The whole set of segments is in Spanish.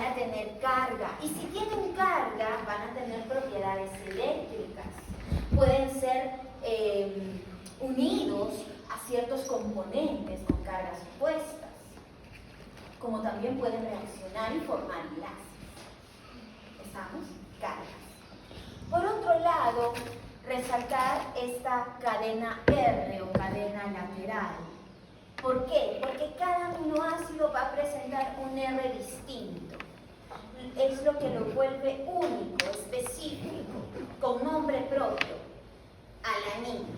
van a tener carga. Y si tienen carga, van a tener propiedades eléctricas. Pueden ser unidos a ciertos componentes con cargas opuestas, como también pueden reaccionar y formar enlaces. ¿Estamos? Cargas. Por otro lado, resaltar esta cadena R o cadena lateral. ¿Por qué? Porque cada aminoácido va a presentar un R distinto. Es lo que lo vuelve único, específico, con nombre propio. Alanina.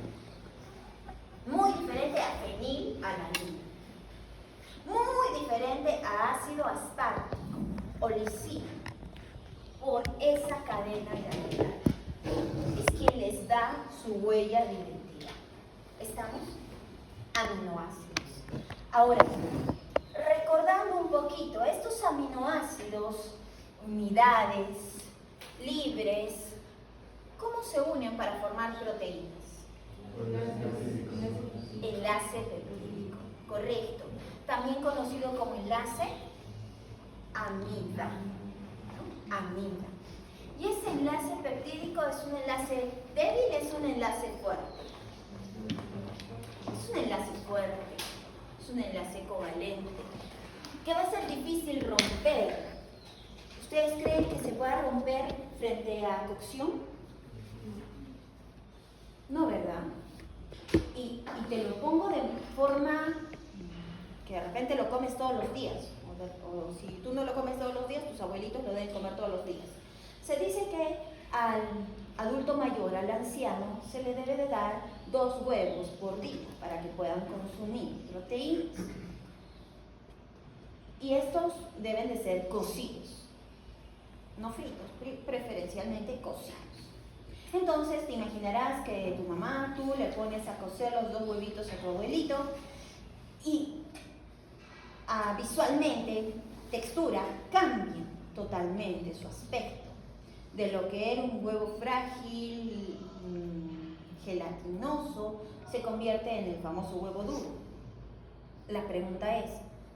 Muy diferente a fenilalanina. Muy diferente a ácido aspartico o lisina. Por esa cadena lateral. Es quien les da su huella de identidad. ¿Estamos? Aminoácidos. Ahora, recordando un poquito, estos aminoácidos, unidades, libres, ¿cómo se unen para formar proteínas? Enlace peptídico, correcto. También conocido como enlace amida. Amida. Y ese enlace peptídico es un enlace débil, es un enlace fuerte. Es un enlace fuerte, es un enlace covalente, que va a ser difícil romper. ¿Ustedes creen que se pueda romper frente a cocción? No, ¿verdad? Y te lo pongo de forma que de repente lo comes todos los días. O si tú no lo comes todos los días, tus abuelitos lo deben comer todos los días. Se dice que al adulto mayor, al anciano, se le debe de dar 2 huevos por día para que puedan consumir proteínas. Y estos deben de ser cocidos, no fritos, preferencialmente cocidos. Entonces te imaginarás que tu mamá, tú le pones a cocer los 2 huevitos a tu abuelito y visualmente, textura, cambia totalmente su aspecto. De lo que era un huevo frágil, gelatinoso, se convierte en el famoso huevo duro. La pregunta es,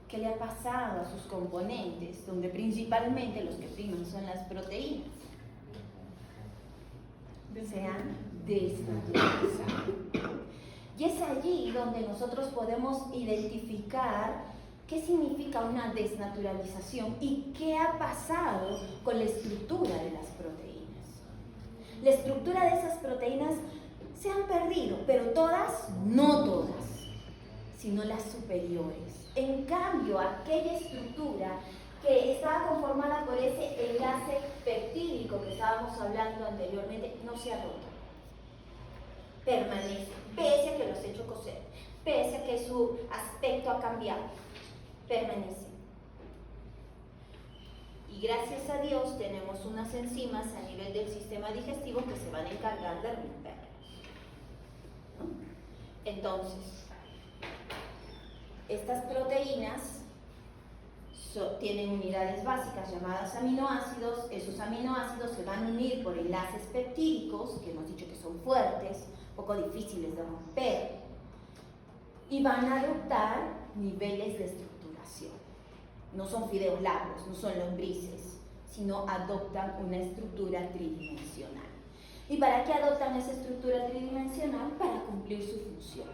¿qué le ha pasado a sus componentes, donde principalmente los que priman son las proteínas? Se han desnaturalizado. Y es allí donde nosotros podemos identificar qué significa una desnaturalización y qué ha pasado con la estructura de las proteínas. La estructura de esas proteínas se han perdido, pero todas, no todas, sino las superiores. En cambio, aquella estructura que estaba conformada por ese enlace peptídico que estábamos hablando anteriormente, no se ha roto. Permanece, pese a que los he hecho cocer, pese a que su aspecto ha cambiado, permanece. Y gracias a Dios tenemos unas enzimas a nivel del sistema digestivo que se van a encargar de romperlos, ¿no? Entonces, estas proteínas tienen unidades básicas llamadas aminoácidos. Esos aminoácidos se van a unir por enlaces peptídicos, que hemos dicho que son fuertes, poco difíciles de romper, y van a adoptar niveles de estructuración. No son fideos largos, no son lombrices, sino adoptan una estructura tridimensional. ¿Y para qué adoptan esa estructura tridimensional? Para cumplir su función.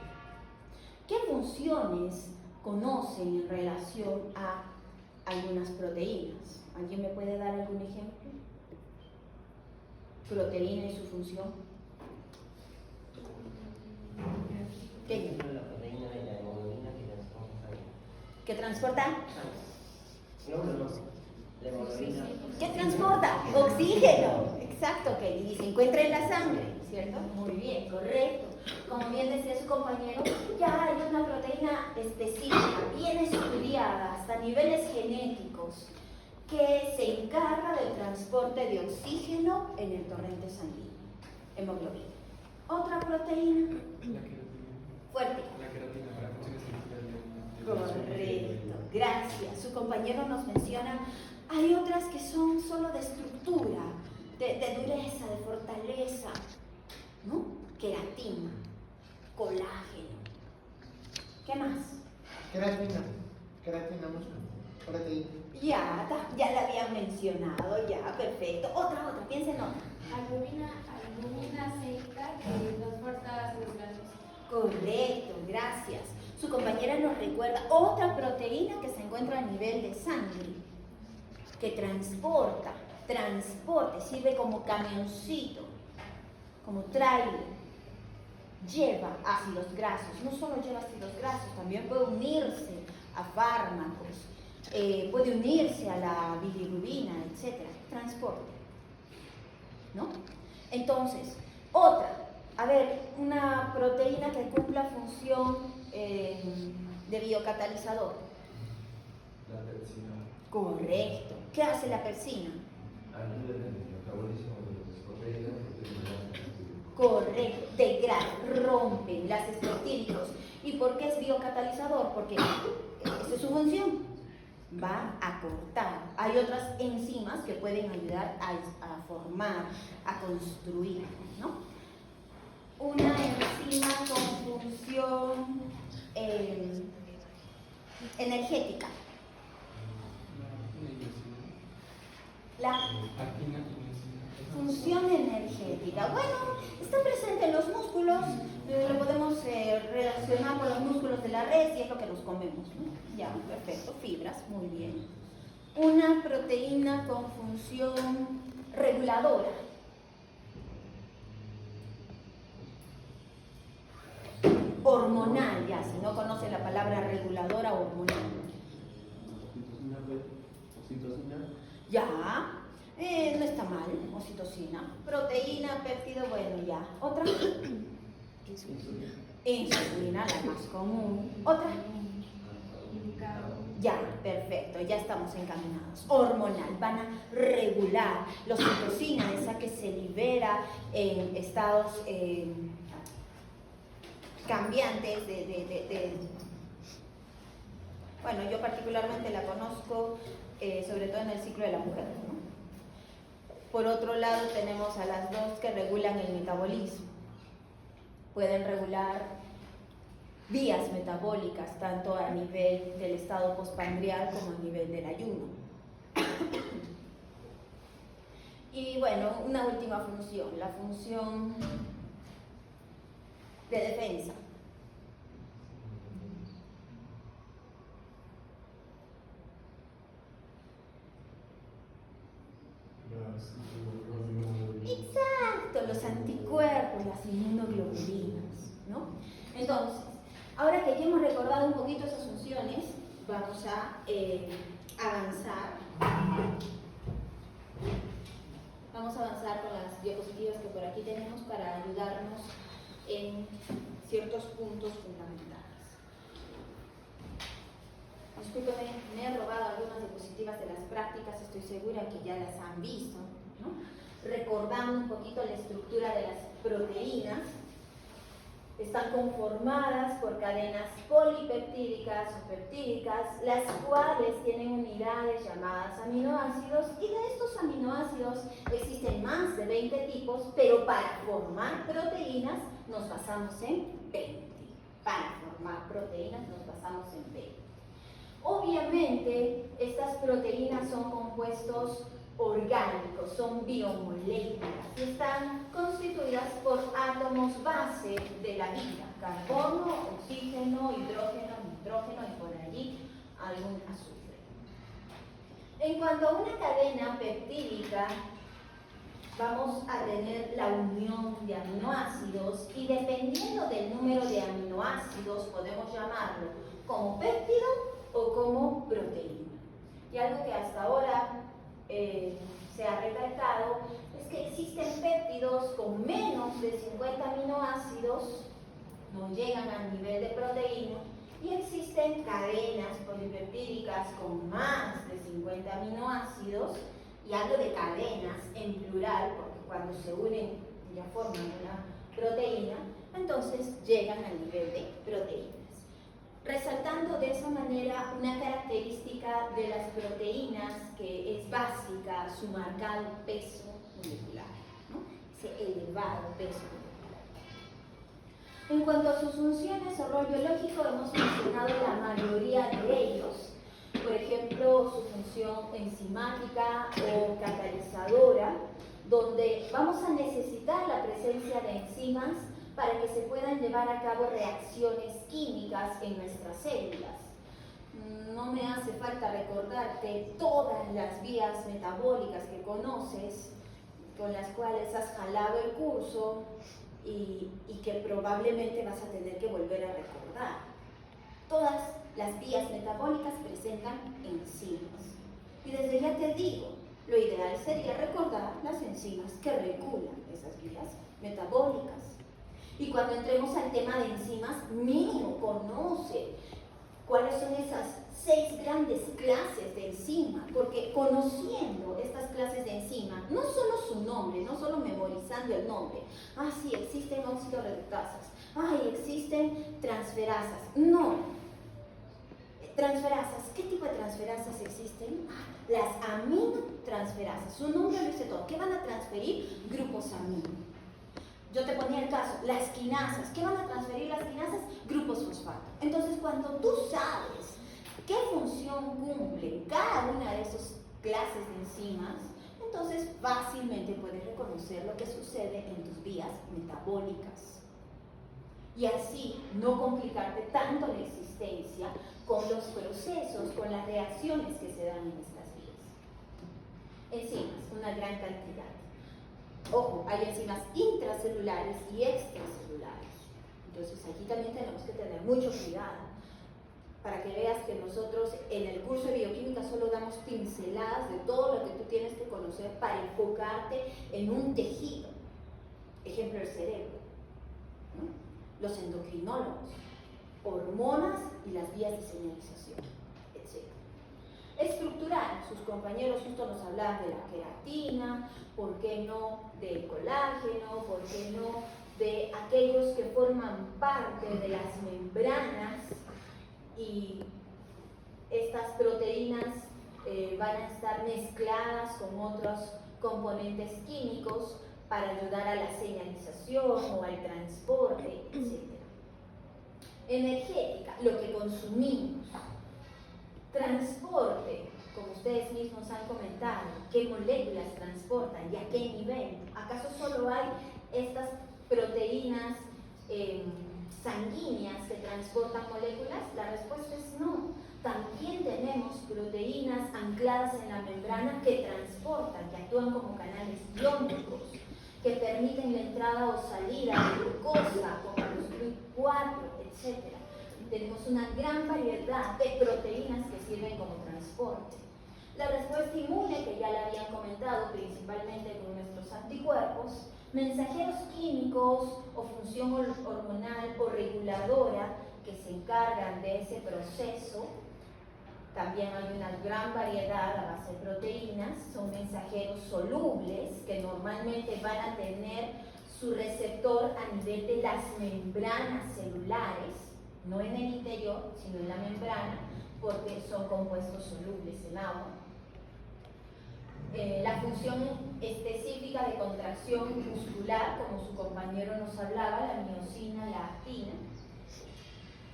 ¿Qué funciones conocen en relación a algunas proteínas? ¿Alguien me puede dar algún ejemplo? Proteína y su función. ¿Qué? La proteína y la hemoglobina ¿Qué transporta? No. La hemoglobina. ¿Qué transporta? Oxígeno. Exacto, que y se encuentra en la sangre, ¿cierto? Muy bien, correcto. Como bien decía su compañero, ya hay una proteína específica, bien estudiada, hasta niveles genéticos, que se encarga del transporte de oxígeno en el torrente sanguíneo, hemoglobina. Otra proteína. La queratina. Fuerte. La queratina para funciones Correcto, gracias. Su compañero nos menciona, hay otras que son solo de estructura, de dureza, de fortaleza, ¿no? Queratina, colágeno. ¿Qué más? Queratina músculo. Proteína. Ya la había mencionado, ya, perfecto. Otra, piensen otra. Albúmina secta que transporta los grasos. Correcto, gracias. Su compañera nos recuerda otra proteína que se encuentra a nivel de sangre, que transporta, sirve como camioncito, como trailer, lleva ácidos grasos. No solo lleva ácidos grasos, también puede unirse a fármacos, puede unirse a la bilirrubina, etc. Transporte, ¿no? Entonces, una proteína que cumpla función de biocatalizador. La pepsina. Correcto. ¿Qué hace la pepsina? Ayuda en el metabolismo de las proteínas porque Correcto. Degrada, rompe enlaces peptídicos. ¿Y por qué es biocatalizador? Porque esa es su función. Va a cortar. Hay otras enzimas que pueden ayudar a formar, a construir, ¿no? Una enzima con función energética. La función energética. Bueno, está presente en los músculos, lo podemos relacionar con los músculos de la res y es lo que nos comemos, ¿no? Ya, perfecto, fibras, muy bien. Una proteína con función reguladora. Hormonal, ya, si no conoce la palabra reguladora, hormonal. Oxitocina. Ya, no está mal, oxitocina. Proteína, péptido, bueno, ya. ¿Otra? Insulina, la más común. ¿Otra? Ya, perfecto, ya estamos encaminados. Hormonal, van a regular la oxitocina, esa que se libera en estados cambiantes bueno, yo particularmente la conozco sobre todo en el ciclo de la mujer, ¿no? Por otro lado tenemos a las dos que regulan el metabolismo. Pueden regular vías metabólicas, tanto a nivel del estado postprandial como a nivel del ayuno. Y bueno, una última función, la función de defensa. Exacto, los anticuerpos, las inmunoglobulinas, ¿no? Entonces, ahora que ya hemos recordado un poquito esas funciones, vamos a avanzar. Vamos a avanzar con las diapositivas que por aquí tenemos para ayudarnos en ciertos puntos fundamentales. Discúlpeme, me he robado algunas diapositivas de las prácticas, estoy segura que ya las han visto, ¿no? Recordando un poquito la estructura de las proteínas, están conformadas por cadenas polipeptídicas o peptídicas, las cuales tienen unidades llamadas aminoácidos, y de estos aminoácidos existen más de 20 tipos, pero para formar proteínas nos basamos en 20. Para formar proteínas nos basamos en 20. Obviamente, estas proteínas son compuestos orgánicos, son biomoléculas y están constituidas por átomos base de la vida: carbono, oxígeno, hidrógeno, nitrógeno y por allí algún azufre. En cuanto a una cadena peptídica, vamos a tener la unión de aminoácidos y dependiendo del número de aminoácidos podemos llamarlo como péptido o como proteína. Y algo que hasta ahora se ha recalcado es que existen péptidos con menos de 50 aminoácidos, no llegan al nivel de proteína, y existen cadenas polipeptídicas con más de 50 aminoácidos, y hablo de cadenas en plural porque cuando se unen ya forman una proteína, entonces llegan al nivel de proteínas. Resaltando de esa manera una característica de las proteínas que es básica, su marcado peso molecular, ¿no? Ese elevado peso molecular. En cuanto a sus funciones o rol biológico, hemos mencionado la mayoría de ellos. Por ejemplo, función enzimática o catalizadora, donde vamos a necesitar la presencia de enzimas para que se puedan llevar a cabo reacciones químicas en nuestras células. No me hace falta recordarte todas las vías metabólicas que conoces, con las cuales has jalado el curso y que probablemente vas a tener que volver a recordar. Todas las vías metabólicas presentan enzimas. Y desde ya te digo, lo ideal sería recordar las enzimas que regulan esas vías metabólicas. Y cuando entremos al tema de enzimas, mínimo conoce cuáles son esas 6 grandes clases de enzima, porque conociendo estas clases de enzima, no solo su nombre, no solo memorizando el nombre, sí, existen oxidorreductasas, existen transferasas, no. Transferasas, ¿qué tipo de transferasas existen? Las aminotransferasas, su nombre lo dice todo. ¿Qué van a transferir? Grupos amino. Yo te ponía el caso, las quinasas. ¿Qué van a transferir las quinasas? Grupos fosfato. Entonces, cuando tú sabes qué función cumple cada una de esas clases de enzimas, entonces fácilmente puedes reconocer lo que sucede en tus vías metabólicas. Y así no complicarte tanto la existencia con los procesos, con las reacciones que se dan en estas vías. Enzimas, una gran cantidad. Ojo, hay enzimas intracelulares y extracelulares. Entonces aquí también tenemos que tener mucho cuidado para que veas que nosotros en el curso de bioquímica solo damos pinceladas de todo lo que tú tienes que conocer para enfocarte en un tejido. Ejemplo, el cerebro, ¿no? Los endocrinólogos, hormonas y las vías de señalización, etc. Estructural, sus compañeros justo nos hablaban de la queratina, ¿por qué no del colágeno? ¿Por qué no de aquellos que forman parte de las membranas? Y estas proteínas van a estar mezcladas con otros componentes químicos para ayudar a la señalización o al transporte, etc. Energética, lo que consumimos. Transporte, como ustedes mismos han comentado, ¿qué moléculas transportan y a qué nivel? ¿Acaso solo hay estas proteínas sanguíneas que transportan moléculas? La respuesta es no. También tenemos proteínas ancladas en la membrana que transportan, que actúan como canales iónicos, que permiten la entrada o salida de glucosa, como los GLUT4, etc. Tenemos una gran variedad de proteínas que sirven como transporte. La respuesta inmune, que ya la habían comentado, principalmente con nuestros anticuerpos, mensajeros químicos o función hormonal o reguladora que se encargan de ese proceso. También hay una gran variedad a base de proteínas, son mensajeros solubles que normalmente van a tener su receptor a nivel de las membranas celulares, no en el interior, sino en la membrana, porque son compuestos solubles en agua. La función específica de contracción muscular, como su compañero nos hablaba, la miosina, la actina.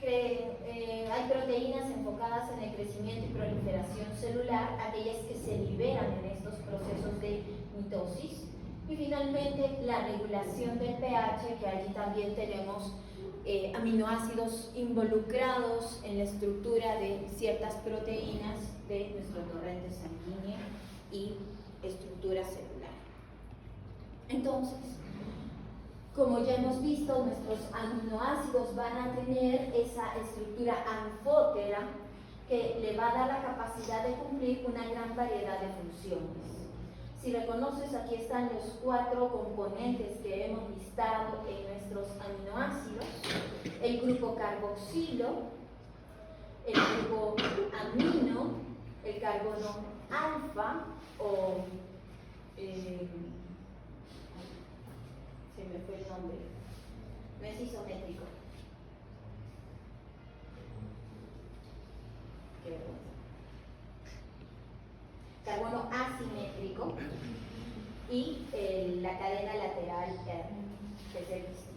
Hay proteínas enfocadas en el crecimiento y proliferación celular, aquellas que se liberan en estos procesos de mitosis. Y finalmente la regulación del pH, que allí también tenemos aminoácidos involucrados en la estructura de ciertas proteínas de nuestro torrente sanguíneo y estructura celular. Entonces, como ya hemos visto, nuestros aminoácidos van a tener esa estructura anfótera que le va a dar la capacidad de cumplir una gran variedad de funciones. Si reconoces, aquí están los 4 componentes que hemos listado en nuestros aminoácidos: el grupo carboxilo, el grupo amino, el carbono alfa o se me fue el nombre, no es isométrico. Qué vergüenza. Carbono asimétrico y la cadena lateral R, que es el distinto.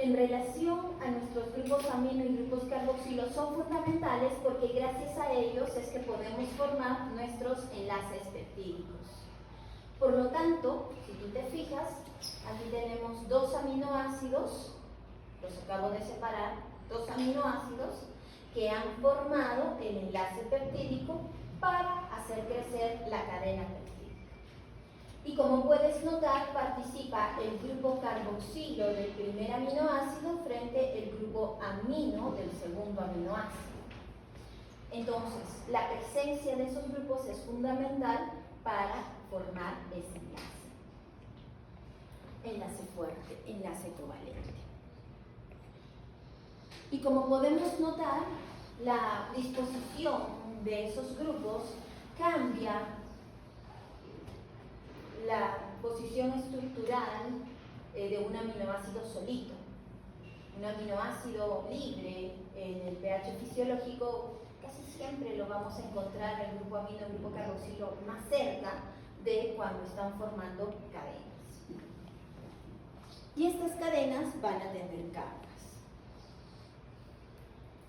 en relación a nuestros grupos amino y grupos carboxilo son fundamentales porque gracias a ellos es que podemos formar nuestros enlaces peptídicos. Por lo tanto, si tú te fijas, aquí tenemos dos aminoácidos, los acabo de separar, dos aminoácidos que han formado el enlace peptídico para hacer crecer la cadena peptídica. Y como puedes notar, participa el grupo carboxilo del primer aminoácido frente al grupo amino del segundo aminoácido. Entonces, la presencia de esos grupos es fundamental para formar ese enlace. Enlace fuerte, enlace covalente. Y como podemos notar, la disposición de esos grupos cambia la posición estructural de un aminoácido solito. Un aminoácido libre en el pH fisiológico casi siempre lo vamos a encontrar en el grupo amino y el grupo carboxilo más cerca de cuando están formando cadenas. Y estas cadenas van a tener cargas.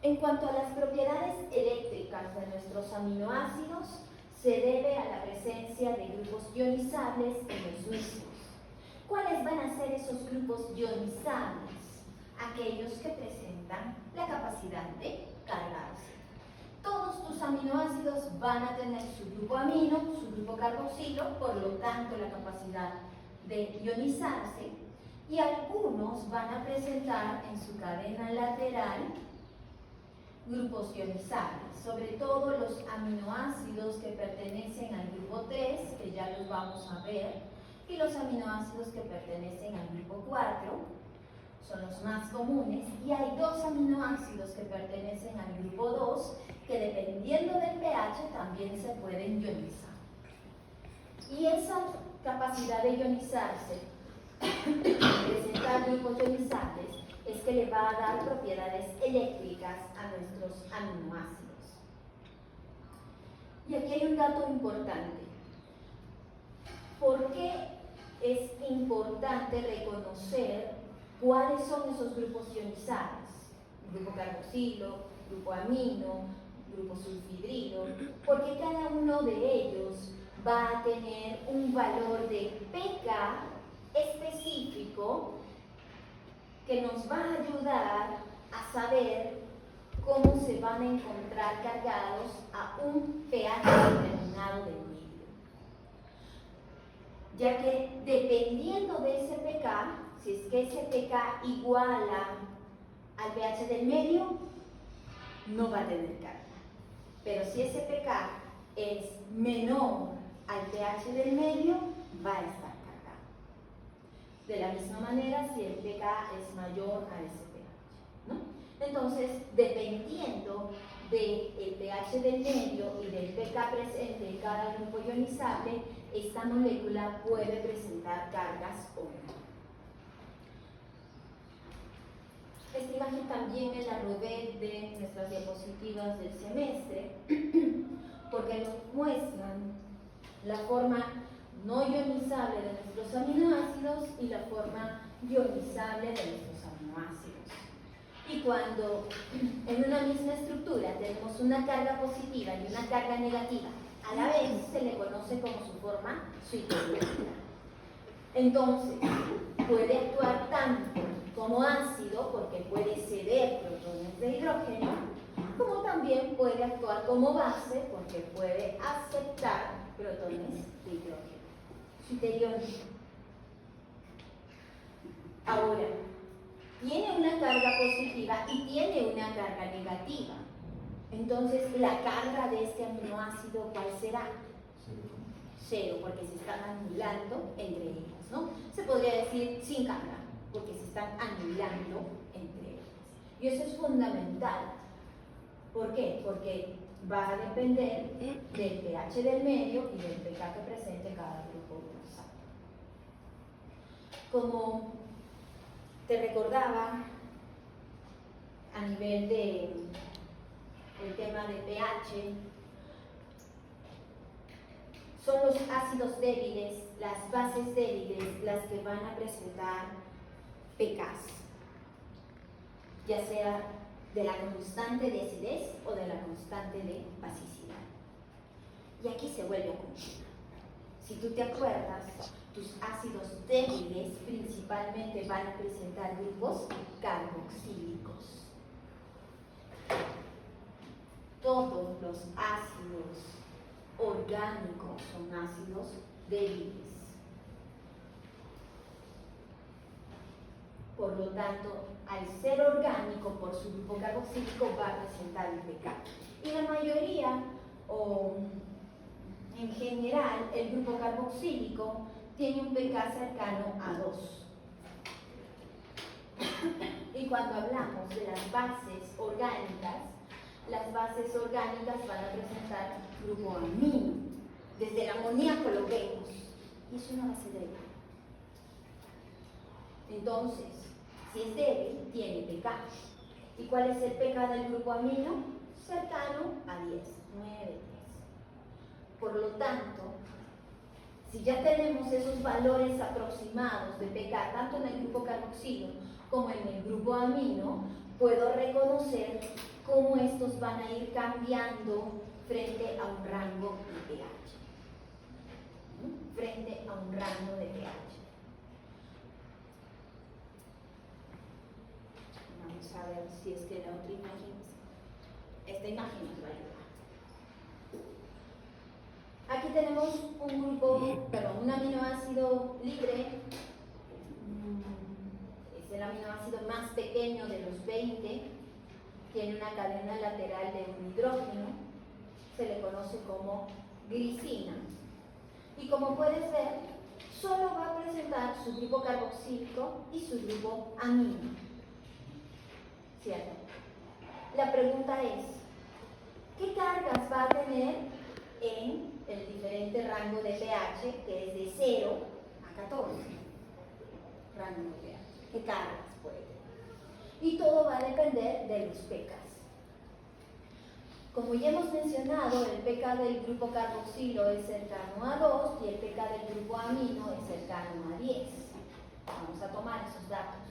En cuanto a las propiedades eléctricas de nuestros aminoácidos, se debe a la presencia de grupos ionizables en los mismos. ¿Cuáles van a ser esos grupos ionizables? Aquellos que presentan la capacidad de cargarse. Todos tus aminoácidos van a tener su grupo amino, su grupo carboxilo, por lo tanto la capacidad de ionizarse, y algunos van a presentar en su cadena lateral grupos ionizables, sobre todo los aminoácidos que pertenecen al grupo 3, que ya los vamos a ver, y los aminoácidos que pertenecen al grupo 4, son los más comunes, y hay dos aminoácidos que pertenecen al grupo 2, que dependiendo del pH también se pueden ionizar. Y esa capacidad de ionizarse, presentar grupos ionizables, es que le va a dar propiedades eléctricas a nuestros aminoácidos. Y aquí hay un dato importante. ¿Por qué es importante reconocer cuáles son esos grupos ionizables? Grupo carboxilo, grupo amino, grupo sulfidrilo, porque cada uno de ellos va a tener un valor de pK específico que nos va a ayudar a saber cómo se van a encontrar cargados a un pH determinado del medio. Ya que dependiendo de ese pK, si es que ese pK iguala al pH del medio, no va a tener carga. Pero si ese pK es menor al pH del medio, va a estar cargado. De la misma manera, si el pK es mayor a ese pH, ¿no? Entonces, dependiendo del pH del medio y del pK presente en cada grupo ionizable, esta molécula puede presentar cargas o no. Esta imagen también me la robé de nuestras diapositivas del semestre, porque nos muestran la forma no ionizable de nuestros aminoácidos y la forma ionizable de nuestros aminoácidos. Y cuando en una misma estructura tenemos una carga positiva y una carga negativa, a la vez se le conoce como su forma suicoiónica. Entonces, puede actuar tanto como ácido, porque puede ceder protones de hidrógeno, como también puede actuar como base, porque puede aceptar protones de hidrógeno. Suiteriónico. Ahora, tiene una carga positiva y tiene una carga negativa. Entonces, la carga de este aminoácido, ¿cuál será? Cero, porque se están anulando entre ellas, ¿no? Se podría decir sin carga, porque se están anulando entre ellas. Y eso es fundamental. ¿Por qué? Porque va a depender del pH del medio y del pK que presente cada grupo ionizado. Como te recordaba, a nivel del tema de pH, son los ácidos débiles, las bases débiles, las que van a presentar pKs. ya sea de la constante de acidez o de la constante de basicidad. Y aquí se vuelve a complicar. Si tú te acuerdas, tus ácidos débiles principalmente van a presentar grupos carboxílicos. Todos los ácidos orgánicos son ácidos débiles. Por lo tanto, al ser orgánico por su grupo carboxílico va a presentar un pK. Y la mayoría, o en general, el grupo carboxílico tiene un pK cercano a 2. Y cuando hablamos de las bases orgánicas van a presentar grupo amino. Desde el amoníaco lo vemos. Y es una base débil. Entonces, si es débil, tiene pK. ¿Y cuál es el pK del grupo amino? Cercano a 10, 9, 10. Por lo tanto, si ya tenemos esos valores aproximados de pK, tanto en el grupo carboxilo como en el grupo amino, puedo reconocer cómo estos van a ir cambiando frente a un rango de pH. Frente a un rango de pH. Vamos a ver si es que la otra imagen, esta imagen nos va a ayudar. Aquí tenemos un aminoácido libre, es el aminoácido más pequeño de los 20, tiene una cadena lateral de un hidrógeno, se le conoce como glicina. Y como puedes ver, solo va a presentar su grupo carboxílico y su grupo amino. ¿Cierto? La pregunta es, ¿qué cargas va a tener en el diferente rango de pH, que es de 0 a 14? Rango de pH. ¿Qué cargas puede tener? Y todo va a depender de los pKs. Como ya hemos mencionado, el pK del grupo carboxilo es cercano a 2 y el pK del grupo amino es cercano a 10. Vamos a tomar esos datos.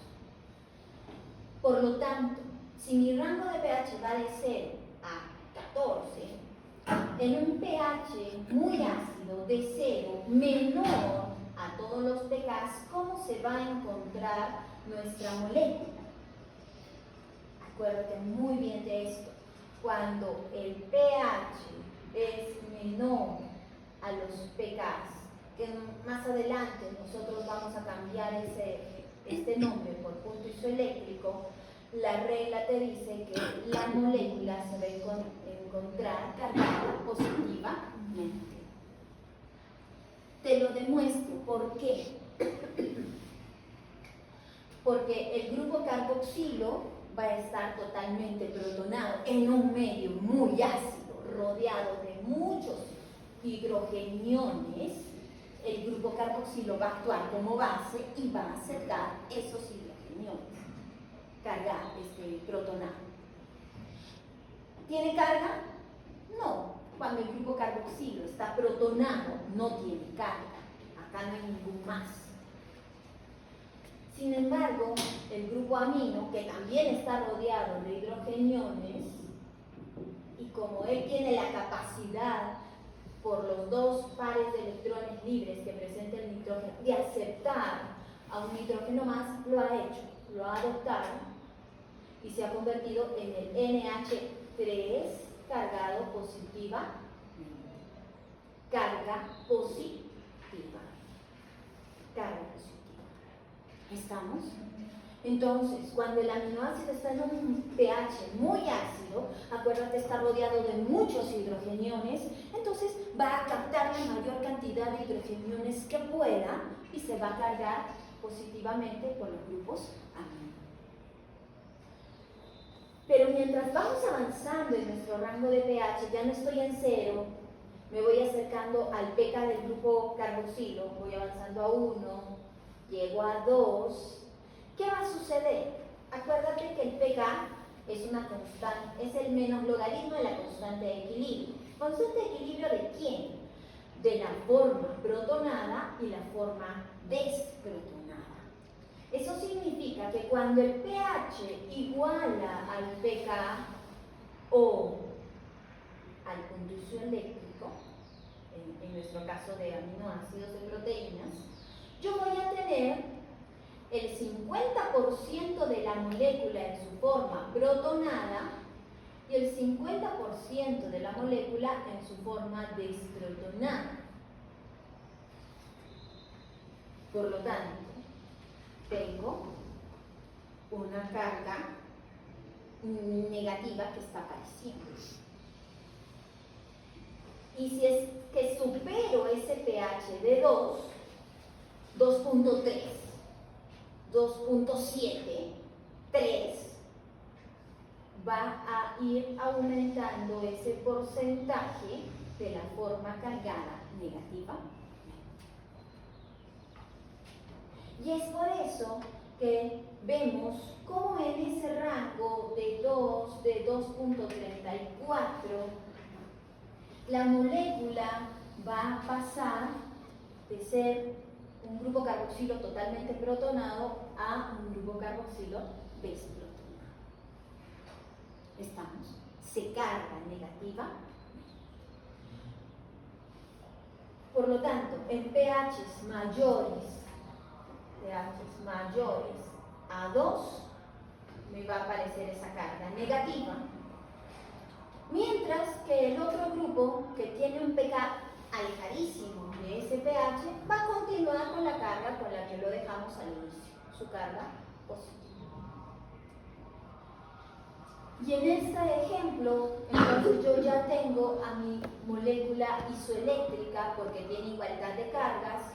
Por lo tanto, si mi rango de pH va de 0 a 14, en un pH muy ácido de 0 menor a todos los pKs, ¿cómo se va a encontrar nuestra molécula? Acuérdate muy bien de esto. Cuando el pH es menor a los pKs, que más adelante nosotros vamos a cambiar este nombre por punto isoeléctrico, la regla te dice que la molécula se va a encontrar cargada positivamente. Te lo demuestro. ¿Por qué? Porque el grupo carboxilo va a estar totalmente protonado en un medio muy ácido, rodeado de muchos hidrogeniones. El grupo carboxilo va a actuar como base y va a aceptar esos hidrogeniones, cargar protonado. ¿Tiene carga? No. Cuando el grupo carboxilo está protonado, no tiene carga. Acá no hay ningún más. Sin embargo, el grupo amino, que también está rodeado de hidrogeniones, y como él tiene la capacidad, por los dos pares de electrones libres que presenta el nitrógeno, de aceptar a un nitrógeno más, lo ha hecho, lo ha adoptado, y se ha convertido en el NH3 cargado positiva. Carga positiva. Carga positiva. ¿Estamos? Entonces, cuando el aminoácido está en un pH muy ácido, acuérdate, está rodeado de muchos hidrogeniones, entonces va a captar la mayor cantidad de hidrogeniones que pueda y se va a cargar positivamente por los grupos amino. Pero mientras vamos avanzando en nuestro rango de pH, ya no estoy en 0, me voy acercando al pK del grupo carboxilo, voy avanzando a 1, llego a 2, ¿qué va a suceder? Acuérdate que el pK es una constante, es el menos logaritmo de la constante de equilibrio. ¿Constante de equilibrio de quién? De la forma protonada y la forma desprotonada. Eso significa que cuando el pH iguala al pK o al punto isoeléctrico, en nuestro caso de aminoácidos de proteínas, yo voy a tener el 50% de la molécula en su forma protonada y el 50% de la molécula en su forma desprotonada. Por lo tanto, tengo una carga negativa que está apareciendo. Y si es que supero ese pH de 2, 2.3, 2.7, 3, va a ir aumentando ese porcentaje de la forma cargada negativa. Y es por eso que vemos cómo en ese rango de 2, de 2.34, la molécula va a pasar de ser un grupo carboxilo totalmente protonado a un grupo carboxilo desprotonado. Estamos, se carga negativa. Por lo tanto, en pHs mayores a 2, me va a aparecer esa carga negativa, mientras que el otro grupo, que tiene un pK alejadísimo de ese pH, va a continuar con la carga con la que lo dejamos al inicio, su carga positiva. Y en este ejemplo, entonces yo ya tengo a mi molécula isoeléctrica porque tiene igualdad de cargas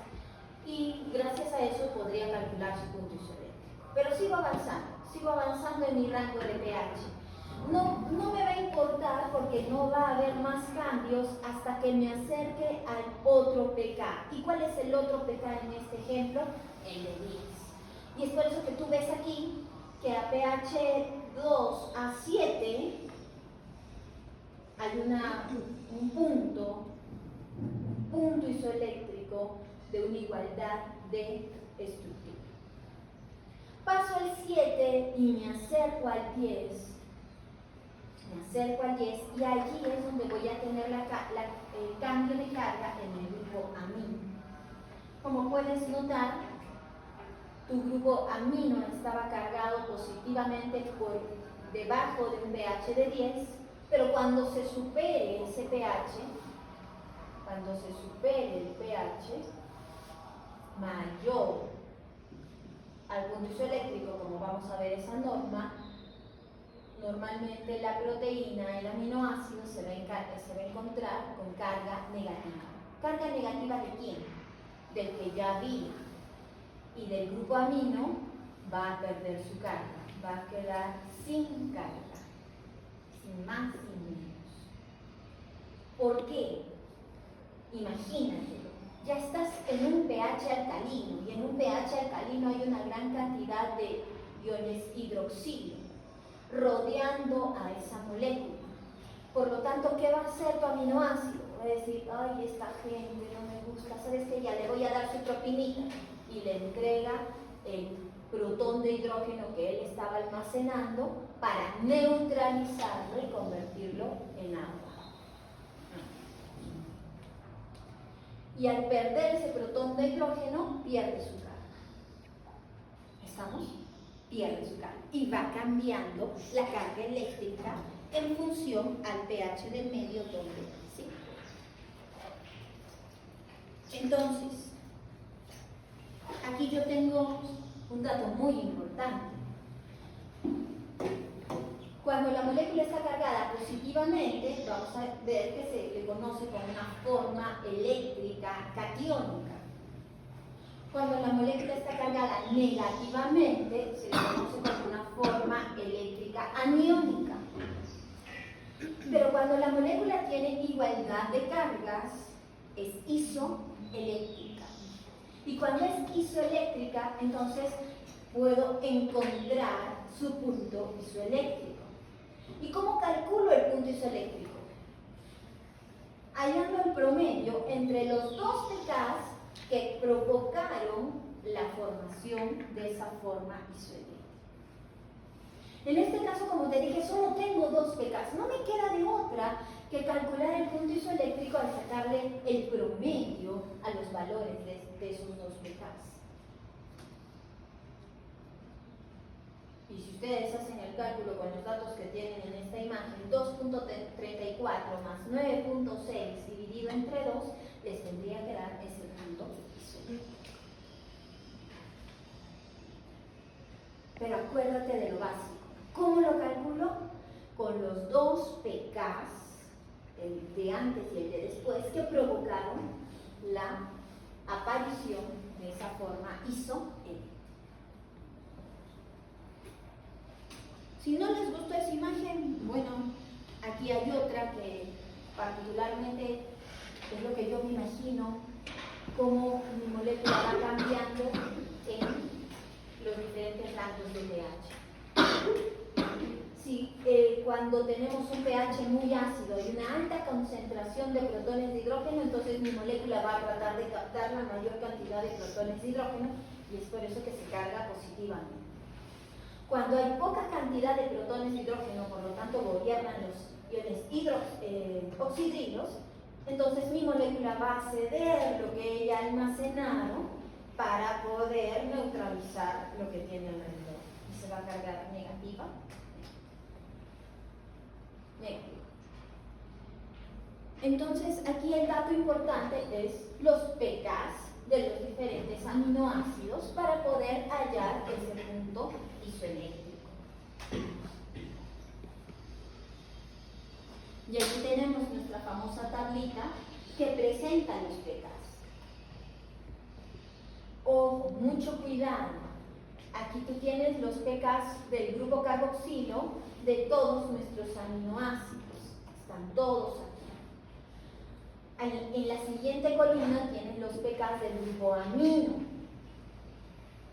y gracias a eso podría calcular su punto isoeléctrico. Pero sigo avanzando en mi rango de pH. No me va a importar porque no va a haber más cambios hasta que me acerque al otro pK. ¿Y cuál es el otro pK en este ejemplo? El de 10. Y es por eso que tú ves aquí que a pH 2 a 7 hay un punto isoeléctrico de una igualdad de estructura. Paso al 7 y me acerco al 10. Y allí es donde voy a tener el cambio de carga en el grupo amino. Como puedes notar, tu grupo amino estaba cargado positivamente por debajo de un pH de 10, pero cuando se supere ese pH, el pH mayor al punto isoeléctrico, como vamos a ver esa norma, normalmente la proteína, el aminoácido, se va a encontrar con carga negativa. ¿Carga negativa de quién? Del que ya había. Y del grupo amino va a perder su carga, va a quedar sin carga, sin más, sin menos. ¿Por qué? Imagínate, ya estás en un pH alcalino y en un pH alcalino hay una gran cantidad de iones hidroxilo rodeando a esa molécula. Por lo tanto, ¿qué va a hacer tu aminoácido? Va a decir, ay, esta gente no me gusta, ¿sabes qué? Ya le voy a dar su tropinita y le entrega el protón de hidrógeno que él estaba almacenando para neutralizarlo y convertirlo en agua. Y al perder ese protón de hidrógeno, pierde su carga. ¿Estamos? Pierde su carga. Y va cambiando la carga eléctrica en función al pH del medio donde sí. Entonces, aquí yo tengo un dato muy importante. Cuando la molécula está cargada positivamente, vamos a ver que se le conoce como una forma eléctrica catiónica. Cuando la molécula está cargada negativamente, se le conoce como una forma eléctrica aniónica. Pero cuando la molécula tiene igualdad de cargas, es isoeléctrica. Y cuando es isoeléctrica, entonces puedo encontrar su punto isoeléctrico. ¿Y cómo calculo el punto isoeléctrico? Hallando el promedio entre los dos pKs que provocaron la formación de esa forma isoeléctrica. En este caso, como te dije, solo tengo 2 pKs. No me queda de otra que calcular el punto isoeléctrico al sacarle el promedio a los valores de esos 2 pKs. Y si ustedes hacen el cálculo con los datos que tienen en esta imagen, 2.34 más 9.6 dividido entre 2, les tendría que dar ese punto isoeléctrico. Pero acuérdate de lo básico. ¿Cómo lo calculo? Con los 2 pKs, el de antes y el de después, que provocaron la aparición de esa forma isoeléctrica. Si no les gustó esa imagen, bueno, aquí hay otra que particularmente es lo que yo me imagino, cómo mi molécula va cambiando en los diferentes rangos de pH. Si cuando tenemos un pH muy ácido y una alta concentración de protones de hidrógeno, entonces mi molécula va a tratar de captar la mayor cantidad de protones de hidrógeno y es por eso que se carga positivamente. Cuando hay poca cantidad de protones de hidrógeno, por lo tanto gobiernan los iones oxidrilos, entonces mi molécula va a ceder lo que ella ha almacenado para poder neutralizar lo que tiene alrededor. Y se va a cargar negativa. Negativa. Entonces aquí el dato importante es los pKs de los diferentes aminoácidos para poder hallar ese punto isoeléctrico. Y aquí tenemos nuestra famosa tablita que presenta los pKs. Ojo, mucho cuidado. Aquí tú tienes los pKs del grupo carboxilo de todos nuestros aminoácidos. Están todos aquí. En la siguiente columna tienes los pKs del grupo amino.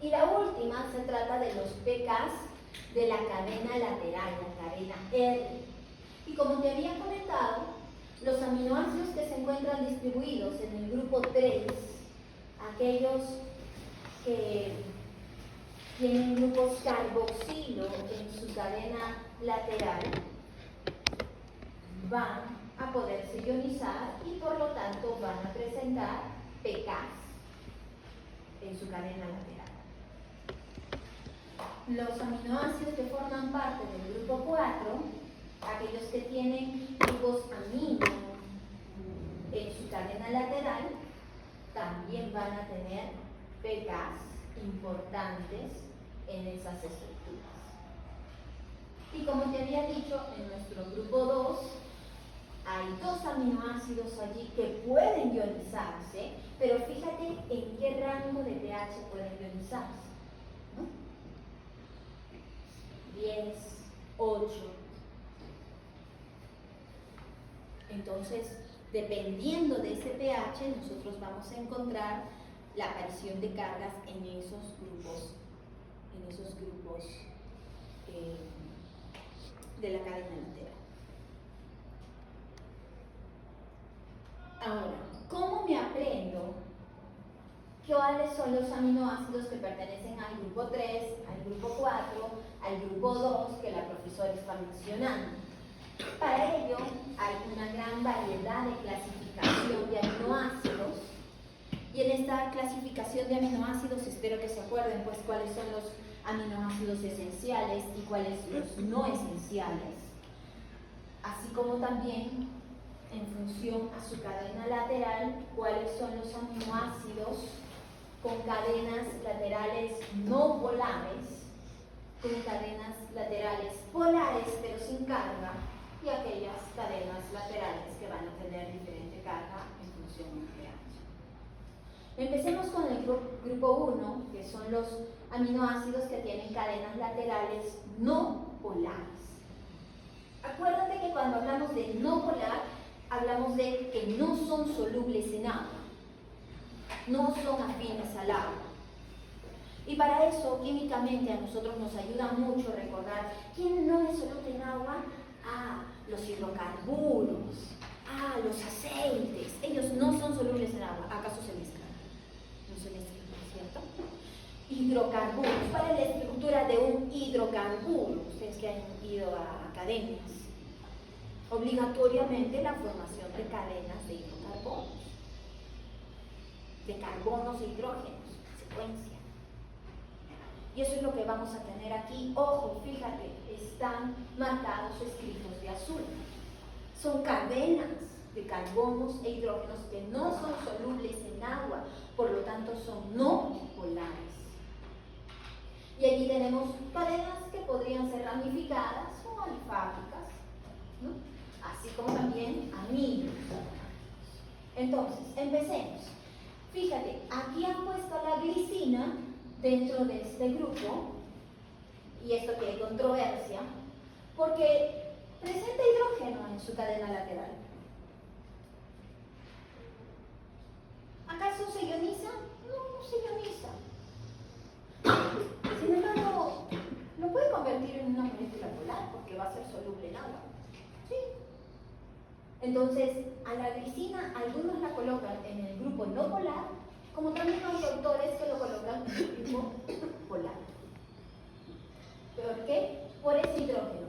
Y la última se trata de los pKs de la cadena lateral, la cadena R. Y como te había comentado, los aminoácidos que se encuentran distribuidos en el grupo 3, aquellos que tienen grupos carboxilo en su cadena lateral, van a poderse ionizar y por lo tanto van a presentar pKs en su cadena lateral. Los aminoácidos que forman parte del grupo 4, aquellos que tienen grupos amino en su cadena lateral, también van a tener pKs importantes en esas estructuras. Y como te había dicho, en nuestro grupo 2 hay 2 aminoácidos allí que pueden ionizarse, pero fíjate en qué rango de pH pueden ionizarse, ¿no? 10, 8. Entonces, dependiendo de ese pH, nosotros vamos a encontrar la aparición de cargas en esos grupos de la cadena lateral. Ahora, ¿cómo me aprendo cuáles son los aminoácidos que pertenecen al grupo 3, al grupo 4, al grupo 2 que la profesora está mencionando? Para ello hay una gran variedad de clasificación de aminoácidos y en esta clasificación de aminoácidos espero que se acuerden pues cuáles son los aminoácidos esenciales y cuáles los no esenciales, así como también en función a su cadena lateral cuáles son los aminoácidos con cadenas laterales no polares, con cadenas laterales polares pero sin carga, y aquellas cadenas laterales que van a tener diferente carga en función del pH. Empecemos con el grupo 1, que son los aminoácidos que tienen cadenas laterales no polares. Acuérdate que cuando hablamos de no polar, hablamos de que no son solubles en agua, no son afines al agua. Y para eso, químicamente, a nosotros nos ayuda mucho recordar quién no es soluble en agua. Los hidrocarburos, los aceites, ellos no son solubles en agua, ¿acaso se mezclan? no se me escribe, ¿cierto? Hidrocarburos. ¿Cuál es la estructura de un hidrocarburo? Ustedes que han ido a academias. Obligatoriamente la formación de cadenas de hidrocarburos, de carbonos e hidrógenos, secuencia. Y eso es lo que vamos a tener aquí. Ojo, fíjate, están marcados, escritos de azul. Son cadenas de carbonos e hidrógenos que no son solubles en agua, por lo tanto son no polares. Y aquí tenemos cadenas que podrían ser ramificadas o alifáticas, ¿no? Así como también anillos. Entonces, empecemos. Fíjate, aquí han puesto la glicina dentro de este grupo, y esto que hay controversia, porque presenta hidrógeno en su cadena lateral. ¿Acaso se ioniza? No, no se ioniza. Sin embargo, lo puede convertir en una molécula polar porque va a ser soluble en agua. ¿Sí? Entonces, a la glicina algunos la colocan en el grupo no polar, como también hay autores que lo colocan en el grupo polar. ¿Por qué? Por ese hidrógeno.